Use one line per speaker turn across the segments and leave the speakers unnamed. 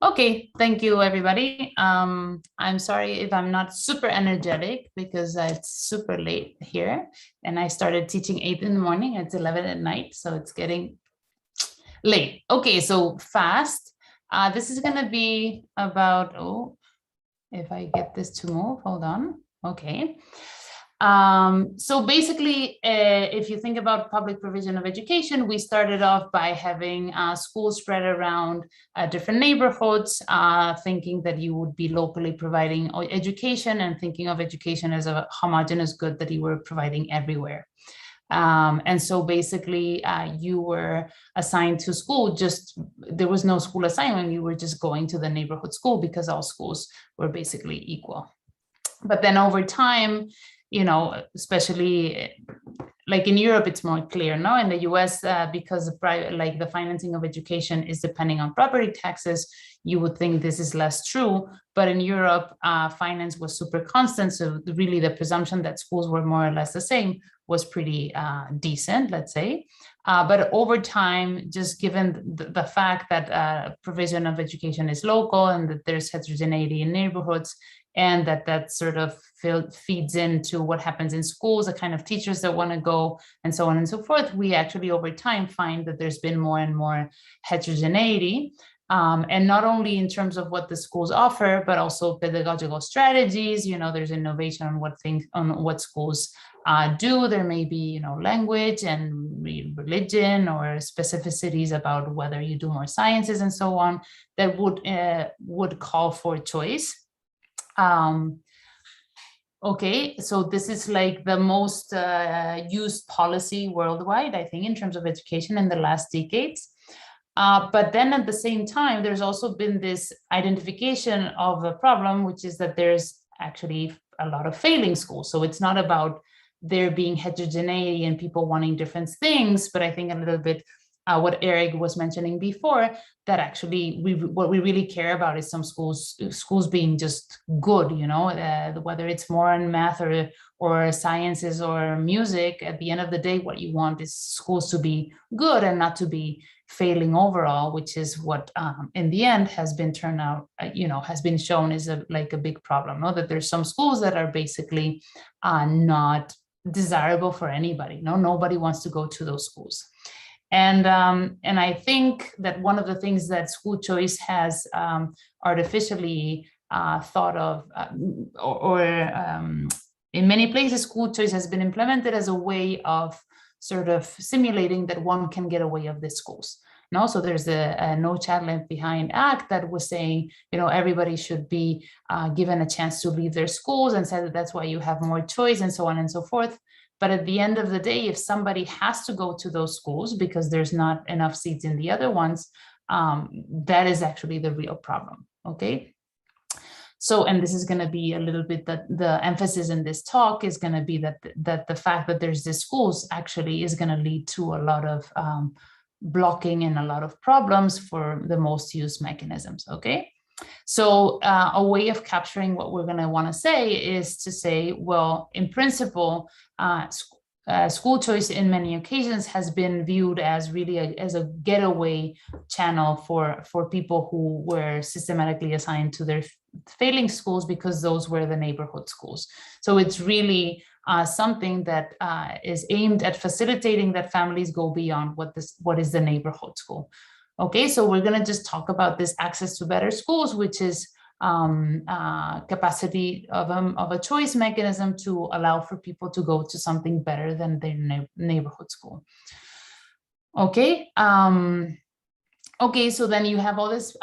Okay, thank you, everybody. I'm sorry if I'm not super energetic because it's super late here, and I started teaching 8 in the morning. It's 11 at night, so it's getting late. Okay, so fast. This is gonna be about, oh, if I get this to move, hold on. Okay. So basically, if you think about public provision of education, we started off by having schools spread around different neighborhoods, thinking that you would be locally providing education and thinking of education as a homogeneous good that you were providing everywhere. And so basically you were assigned to school, there was no school assignment, you were just going to the neighborhood school because all schools were basically equal. But then over time, especially like in Europe, it's more clear, no? In the US, because the financing of education is depending on property taxes, you would think this is less true. But in Europe, finance was super constant. So really the presumption that schools were more or less the same was pretty decent, let's say. But over time, just given the fact that provision of education is local and that there's heterogeneity in neighborhoods, and that sort of feeds into what happens in schools, the kind of teachers that want to go, and so on and so forth, we actually over time find that there's been more and more heterogeneity. And not only in terms of what the schools offer, but also pedagogical strategies. There's innovation on what schools do. There may be, language and religion or specificities about whether you do more sciences and so on that would call for choice. Okay, so this is like the most used policy worldwide, I think, in terms of education in the last decades. But then at the same time, there's also been this identification of a problem, which is that there's actually a lot of failing schools. So it's not about there being heterogeneity and people wanting different things, but I think a little bit what Eric was mentioning before, that actually what we really care about is some schools being just good, whether it's more in math or sciences or music. At the end of the day, what you want is schools to be good and not to be failing overall, which is what in the end has been turned out, has been shown is a big problem. That there's some schools that are basically not desirable for anybody. Nobody wants to go to those schools. And I think that one of the things that school choice has artificially thought of, in many places, school choice has been implemented as a way of sort of simulating that one can get away of the schools. No, so there's a No Child Left Behind Act that was saying, everybody should be given a chance to leave their schools, and said that that's why you have more choice and so on and so forth. But at the end of the day, if somebody has to go to those schools because there's not enough seats in the other ones, that is actually the real problem, okay? So, and this is going to be a little bit that the emphasis in this talk is going to be that the fact that there's these schools actually is going to lead to a lot of blocking and a lot of problems for the most used mechanisms, okay? So a way of capturing what we're going to want to say is to say, well, in principle, school choice in many occasions has been viewed as really as a getaway channel for people who were systematically assigned to their failing schools because those were the neighborhood schools. So it's really something that is aimed at facilitating that families go beyond what is the neighborhood school. Okay, so we're going to just talk about this access to better schools, which is capacity of a choice mechanism to allow for people to go to something better than their neighborhood school. Okay. Okay, so then you have all these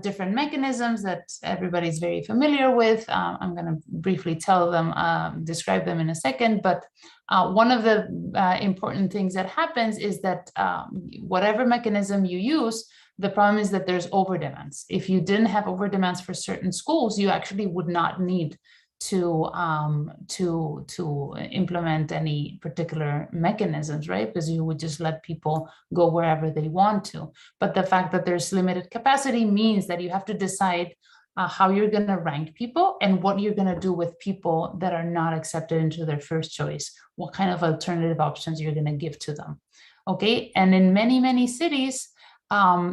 different mechanisms that everybody's very familiar with. I'm going to briefly describe them in a second, but one of the important things that happens is that whatever mechanism you use, the problem is that there's overdemands. If you didn't have overdemands for certain schools, you actually would not need to implement any particular mechanisms, right? Because you would just let people go wherever they want to. But the fact that there's limited capacity means that you have to decide how you're going to rank people and what you're going to do with people that are not accepted into their first choice, what kind of alternative options you're going to give to them. Okay, and in many cities,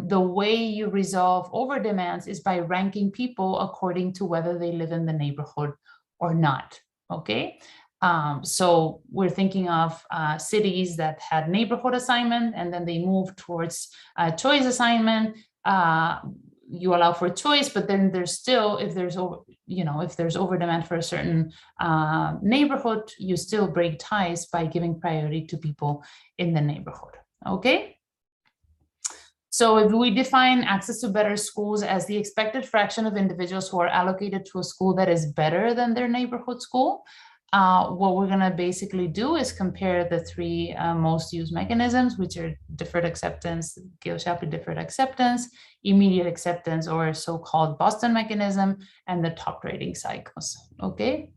the way you resolve overdemands is by ranking people according to whether they live in the neighborhood or not, okay? So we're thinking of cities that had neighborhood assignment, and then they moved towards choice assignment. You allow for choice, but then there's still, if there's overdemand for a certain neighborhood, you still break ties by giving priority to people in the neighborhood, okay? So if we define access to better schools as the expected fraction of individuals who are allocated to a school that is better than their neighborhood school, what we're going to basically do is compare the three most used mechanisms, which are deferred acceptance, Gale-Shapley deferred acceptance, immediate acceptance, or so-called Boston mechanism, and the top rating cycles, okay?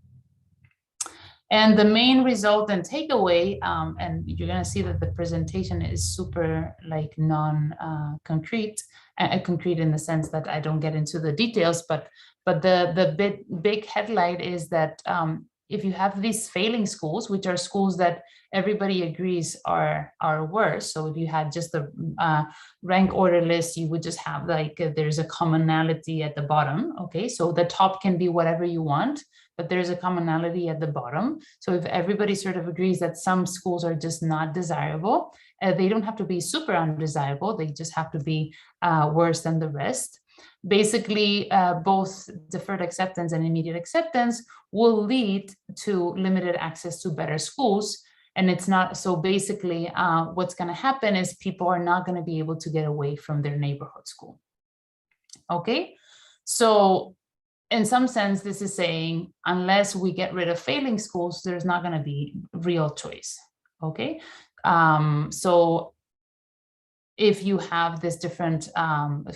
And the main result and takeaway, and you're going to see that the presentation is super like non-concrete, concrete in the sense that I don't get into the details, but the big headlight is that if you have these failing schools, which are schools that everybody agrees are worse. So if you had just the rank order list, you would just have like, there's a commonality at the bottom. Okay, so the top can be whatever you want, but there's a commonality at the bottom. So if everybody sort of agrees that some schools are just not desirable, they don't have to be super undesirable. They just have to be worse than the rest. Basically, both deferred acceptance and immediate acceptance will lead to limited access to better schools. And it's not, so basically what's going to happen is people are not going to be able to get away from their neighborhood school. Okay, so in some sense, this is saying, unless we get rid of failing schools, there's not going to be real choice. Okay, so if you have this different,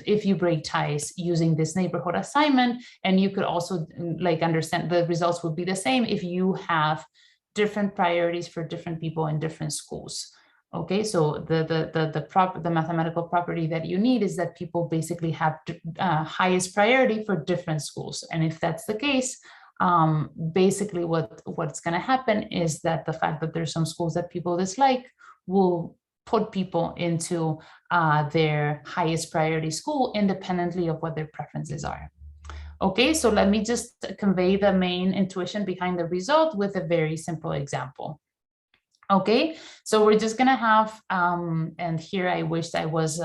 if you break ties using this neighborhood assignment, and you could also like understand the results would be the same if you have different priorities for different people in different schools. Okay, so the mathematical property that you need is that people basically have highest priority for different schools. And if that's the case, basically what's going to happen is that the fact that there's some schools that people dislike will put people into their highest priority school independently of what their preferences are. Okay, so let me just convey the main intuition behind the result with a very simple example. Okay, so we're just gonna have, and here I wished I was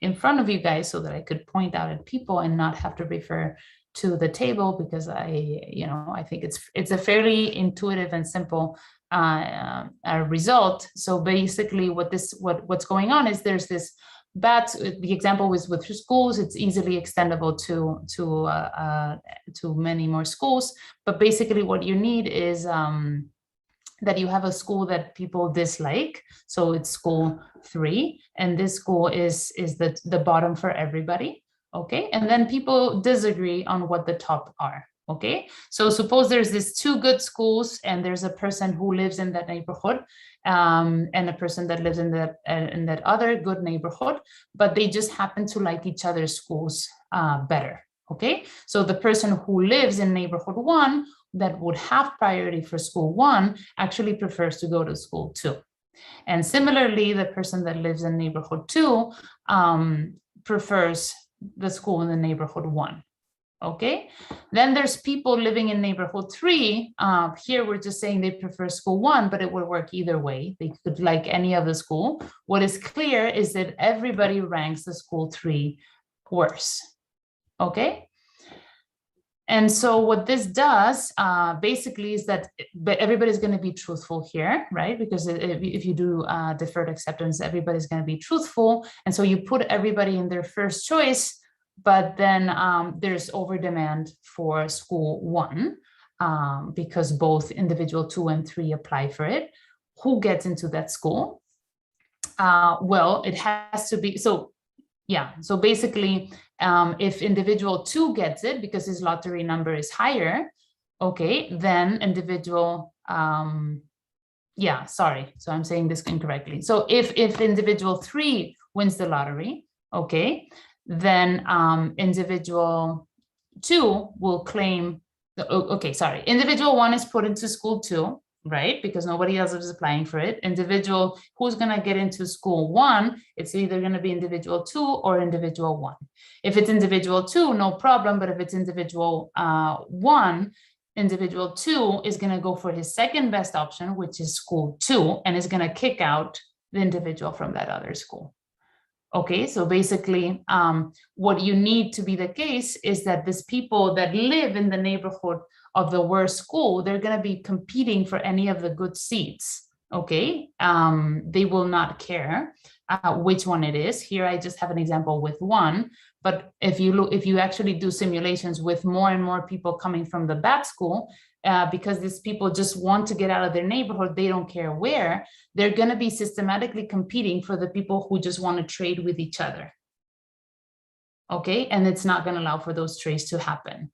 in front of you guys so that I could point out at people and not have to refer to the table, because I think it's a fairly intuitive and simple result. So basically what's going on is there's this the example was with schools, it's easily extendable to many more schools, but basically what you need is that you have a school that people dislike. So it's school 3, and this school is the bottom for everybody. Okay, and then people disagree on what the top are. Okay, so suppose there's these 2 good schools, and there's a person who lives in that neighborhood and a person that lives in that other good neighborhood, but they just happen to like each other's schools better. Okay, so the person who lives in neighborhood 1 that would have priority for school 1 actually prefers to go to school 2. And similarly, the person that lives in neighborhood 2 prefers the school in the neighborhood 1. Okay, then there's people living in neighborhood 3. Here we're just saying they prefer school 1, but it would work either way. They could like any other school. What is clear is that everybody ranks the school 3 worse. Okay, and so what this does basically is that everybody's going to be truthful here, right? Because if you do deferred acceptance, everybody's going to be truthful. And so you put everybody in their first choice, but then there's overdemand for school 1 because both individual 2 and 3 apply for it. Who gets into that school? Well, it has to be, so yeah, so basically, if individual 2 gets it because his lottery number is higher, okay, then individual, yeah, sorry, so I'm saying this incorrectly. So if individual 3 wins the lottery, okay, then individual 2 will claim, okay, sorry, individual 1 is put into school 2, right? Because nobody else is applying for it. Individual, who's going to get into school 1, it's either going to be individual 2 or individual 1. If it's individual 2, no problem. But if it's individual 1, individual 2 is going to go for his second best option, which is school 2, and is going to kick out the individual from that other school. Okay, so basically what you need to be the case is that these people that live in the neighborhood of the worst school, they're going to be competing for any of the good seats. Okay, they will not care which one it is. Here I just have an example with 1, but if you actually do simulations with more and more people coming from the bad school, because these people just want to get out of their neighborhood, they don't care where, they're going to be systematically competing for the people who just want to trade with each other. Okay, and it's not going to allow for those trades to happen.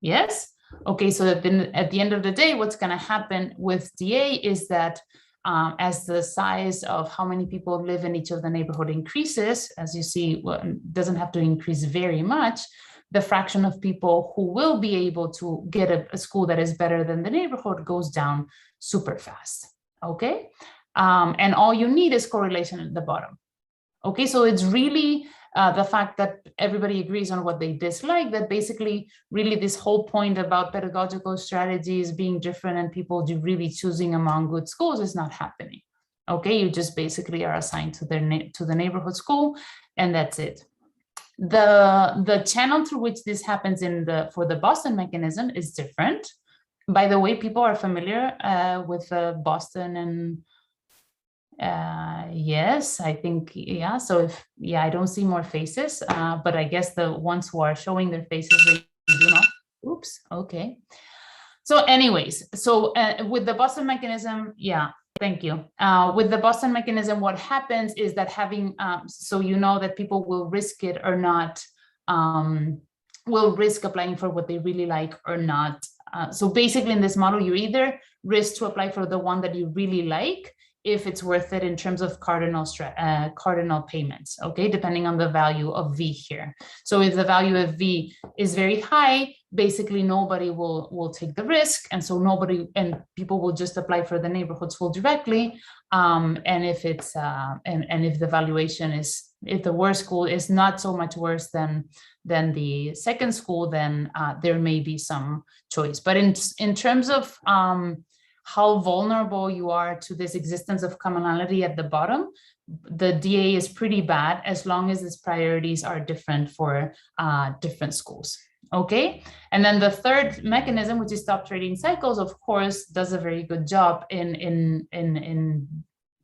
Yes? Okay, so then at the end of the day, what's going to happen with DA is that as the size of how many people live in each of the neighborhood increases, as you see, well, it doesn't have to increase very much, the fraction of people who will be able to get a school that is better than the neighborhood goes down super fast, okay? And all you need is correlation at the bottom. Okay, so it's really the fact that everybody agrees on what they dislike, that basically really this whole point about pedagogical strategies being different and people really choosing among good schools is not happening. Okay, you just basically are assigned to the neighborhood school, and that's it. The channel through which this happens for the Boston mechanism is different. By the way, people are familiar with Boston and yes, I think, yeah. So I don't see more faces, but I guess the ones who are showing their faces, they do not. Oops, okay. So anyways, so with the Boston mechanism, yeah. Thank you. With the Boston mechanism, what happens is that having, so you know that people will risk it or not, will risk applying for what they really like or not. So basically in this model, you either risk to apply for the one that you really like, if it's worth it in terms of cardinal payments, okay, depending on the value of V here. So if the value of V is very high, basically nobody will take the risk, and so people will just apply for the neighborhood school directly. And if it's and if the valuation is, if the worst school is not so much worse than the second school, then there may be some choice. But in terms of how vulnerable you are to this existence of commonality at the bottom, the DA is pretty bad as long as its priorities are different for different schools. Okay, and then the third mechanism, which is top trading cycles, of course, does a very good job in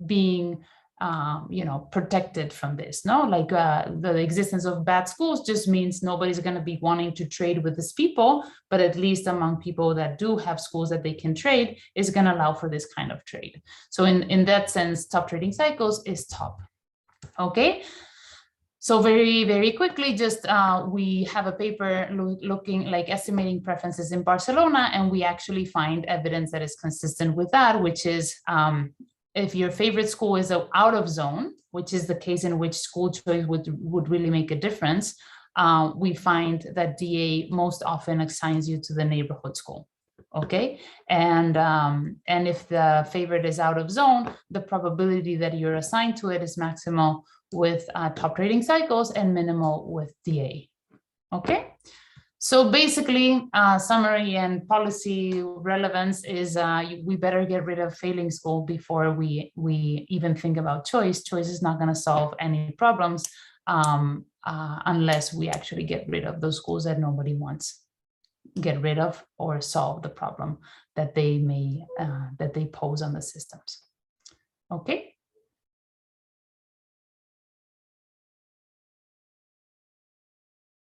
being protected from this. No, like the existence of bad schools just means nobody's going to be wanting to trade with these people, but at least among people that do have schools that they can trade is going to allow for this kind of trade. So in that sense, top trading cycles is top. Okay. So very, very quickly, just we have a paper looking like estimating preferences in Barcelona, and we actually find evidence that is consistent with that, which is if your favorite school is out of zone, which is the case in which school choice would really make a difference, we find that DA most often assigns you to the neighborhood school. Okay, and if the favorite is out of zone, the probability that you're assigned to it is maximal with top trading cycles and minimal with DA. Okay, so basically summary and policy relevance is we better get rid of failing school before we even think about choice. Choice is not going to solve any problems unless we actually get rid of those schools that nobody wants get rid of or solve the problem that they may that they pose on the systems. Okay.